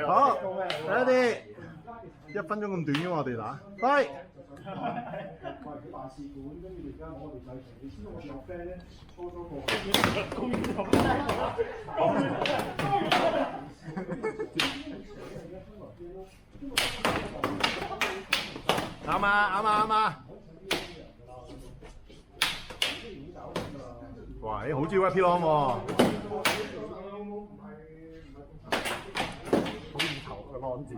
好，睇啲1分鐘咁短嘅嘛，我哋打，喂。辦事館，跟住而家我哋就係你知道我學 friend 咧，初初過啱啊啱啊啱啊！哇！好中意 Happy Long 喎，好意頭個浪字。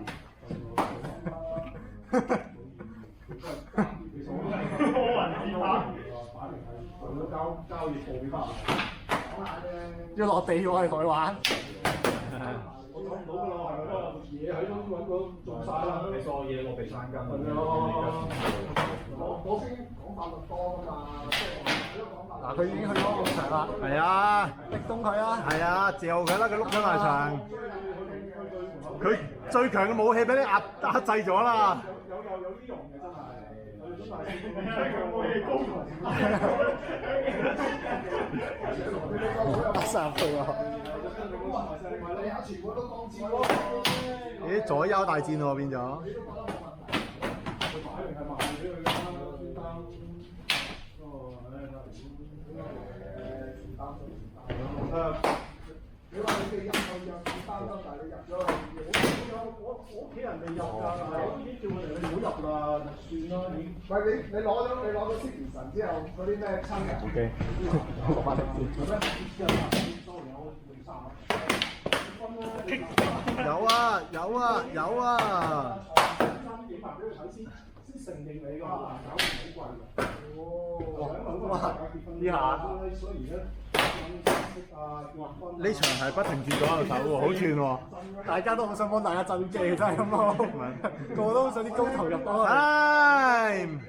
交易部俾要落地喎，同佢玩。我做唔到㗎啦，嘢喺度揾到做晒啦。你所有嘢我俾曬金。係啊，我先講法律多㗎嘛，嗱，佢已經去咗咁長啦。係啊，逼東佢啊。係啊，嚼佢啦，佢碌咗埋牆。佢最強嘅武器俾你壓制咗啦。有啲用嘅真係。3倍喎！咦，左右大戰喎變咗。你話你哋入去入擔心，但係你入咗去，我屋企人未入㗎，我已經叫佢哋你唔好入啦，算啦已經。喂，你攞咗司徒神之後，嗰啲咩親人 ？OK， 落翻嚟先。有啊有啊有啊！影埋俾佢睇先承認你㗎，搞好貴㗎。哇！呢下，所以而家。呢場係不停轉左右手喎，好串喎！大家都好想幫大家震機，真係咁咯，個個都好想啲高頭入多去。Time。